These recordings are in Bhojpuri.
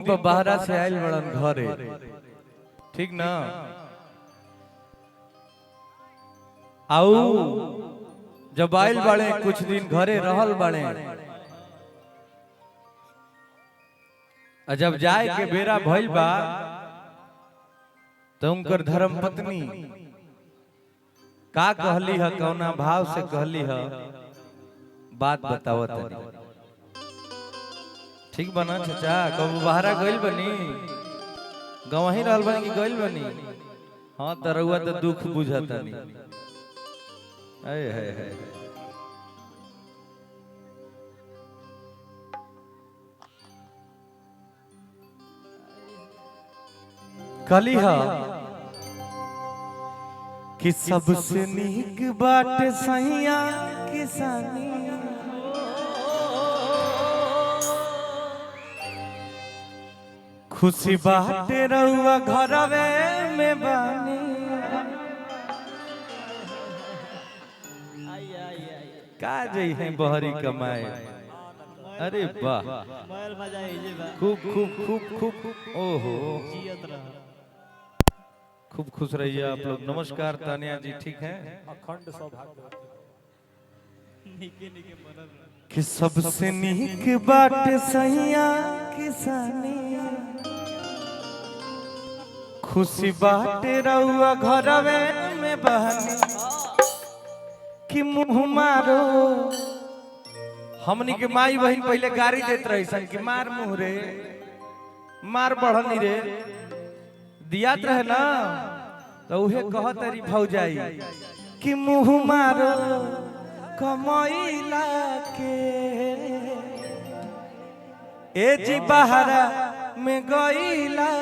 बाहरा से आयल बड़न घरे, ठीक ना। आऊ जब आयल बड़े कुछ दिन घरे रहल बड़े, जब जाए के बेरा भइल बा तो उनकर धर्म पत्नी का कहली है, कौना भाव से कहली है, बात बताओ तनी। ठीक बना चाचा, कब बाहरा गइल बनी, गवही रहल बनी कि गइल बनी? हाँ तो रउआ तो दुख बुझता नहीं। अरे है कहली है कि सबसे नीक बाट सैया किसानी, खुशी बाटे रउआ घरवे में बानी। का जई है बहरी कमाए। अरे वाह, खूब खूब खूब खूब, ओहो खूब खुश रहिए आप लोग। नमस्कार तानिया जी, ठीक है? अखंड सौभाग्य कि सबसे नीक बाट सैया किसानी, खुशी बाटे रउआ घरवे में बहनी। कि मुँह मारो, हमनी के माई बहन पहले गाड़ी देत रही सन कि मार मुँह रे, मार बढ़नी रे, दियात रहे ना, तो उहे कहत रही भौजाई कि मुँह मारो कमैला के, ए जी बहरा में गईला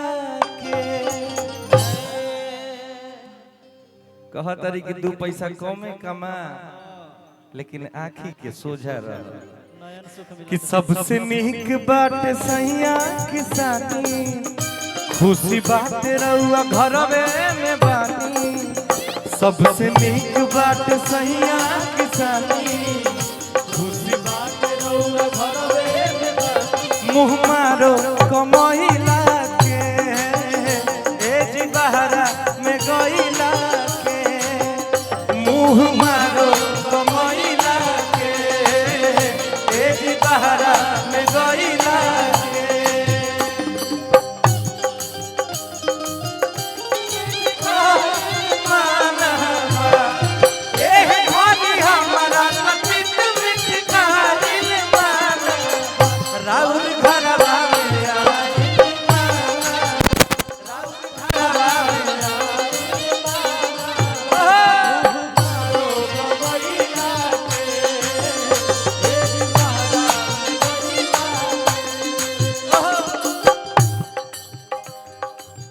के। कहत रही कि दू पैसा कमे कमा, लेकिन आँखी के सोझा रह। कि सबसे नीक बाट सैया किसानी, खुशी बात रउआ घरवे में बानी। सबसे नीक बाट सैया किसानी, खुशी बात रउआ घरवे में बानी। मुँह मारो कमैला के, ए जी बहरा में गईला के। मुँह मारो कमैला के, ए जी बहरा में गईला के।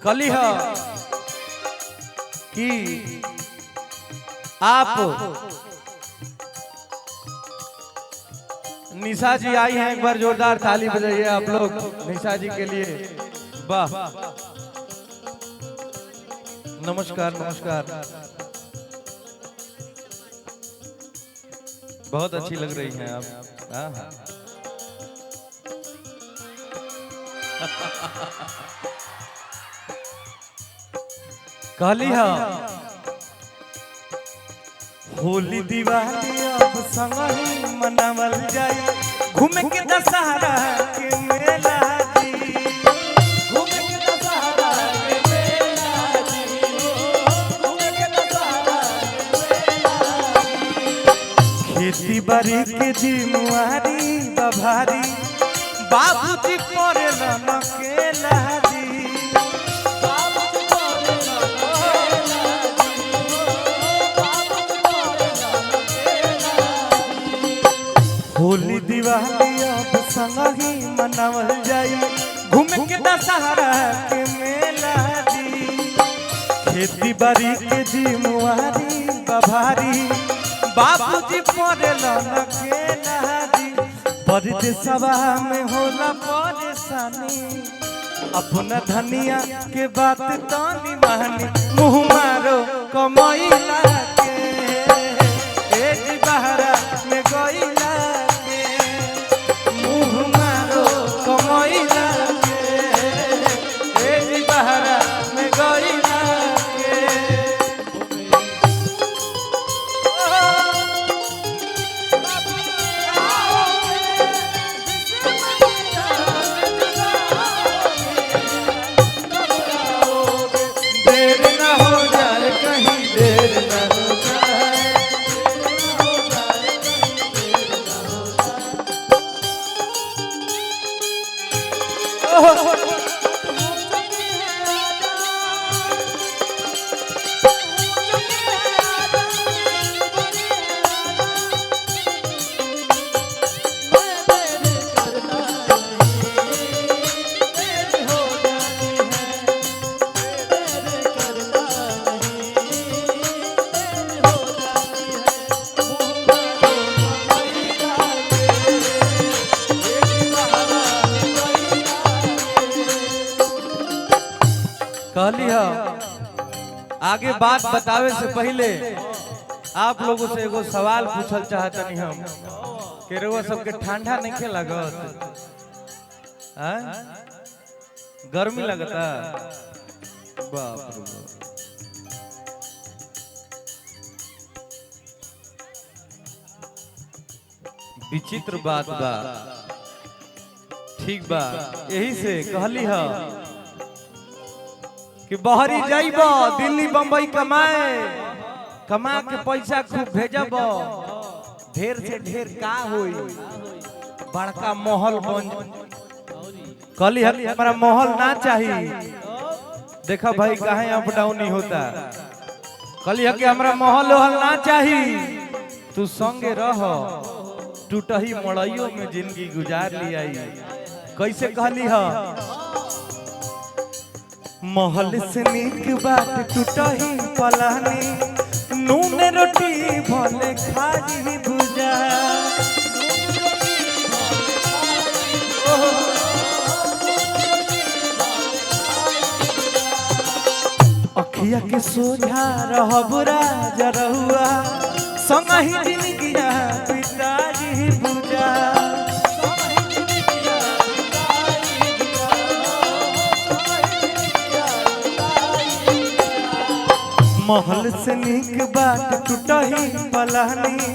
कली है कि आप निशा जी आई हैं, एक बार जोरदार ताली बजाइए आप लोग निशा जी के लिए। वाह, नमस्कार नमस्कार, बहुत अच्छी लग रही हैं आप। हाँ कहली है होली दिवाली अब संगही मनावल जाई, घूमे के दशहरा के मेला जी, घूमे के दशहरा के मेला जी, घूमे के दशहरा के मेला। खेती बाड़ी के जिम्मेवारी बभारी, बाबूजी परे न केला जी। होली दिवाली अब संगही मनावल जाई, घूमे के दशहरा के मेला जी। खेती बाड़ी के जिम्मेवारी बभारी, बाबूजी पड़ेल न केला जी। परदेसवा में होला परेशानी, अपना धनिया के बात तानी मानी। मुँह मारो कमैला के, ए जी बहरा में गईला के। मुँह मारो कमैला के, कहली आगे बात बतावे से पहले आप लोगों से एगो सवाल पूछल चाहतनी हम कि रउआ सबके ठंडा नहीं खे लागत? गर्मी लगता? बाप रे बाप। विचित्र बात बा। ठीक बा, यही से कहली कि बहरी जाइब दिल्ली बम्बई कमाए, कमा के पैसा खूब भेजब, ढेर से ढेर का होई, बड़का महल बन। कहली हमारा महल ना चाहिए। देखा भाई कहीं अप डाउन नहीं होता। कहली कि हमारा महल वहल ना चाहिए, तू संगे रह, टूटही मड़इयों में जिंदगी गुजार लिया। कैसे कहली महल से नीक बात टूटही पलानी, नून रोटी भले खाई भुजा। अखिया के सोझा रहब राजा रहुआ, संगहि जिंदगिया पिताजी भुजा। महल से नीक बात टूटही पलानी,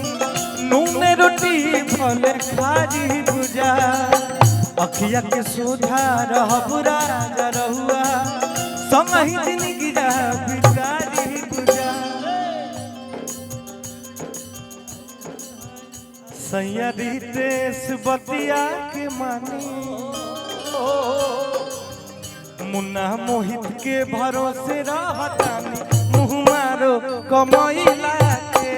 नून रोटी भले खाई भुजा। अखिया के सोझा रहब राजा रहुआ, संगहि जिंदगी पिताजी भुजा। सैयदी देश बतिया के मानी, मुन्ना मोहित के भरोसे रहतानी, मुँह मारो कमैला के,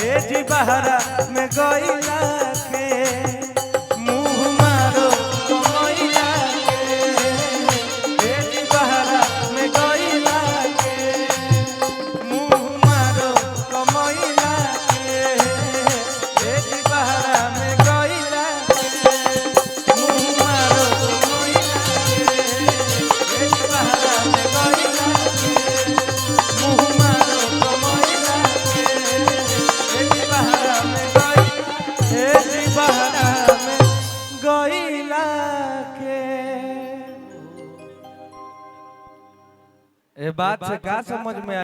ए जी बहरा में गइला के, मुँह मारो कमैला के, ए जी बहरा में गइला के, मुँह मारो कमैला के, ए जी बहरा में गइला के, मुँह मारो कमैला के, ए जी बहरा में गइला के। ए बात से का समझ में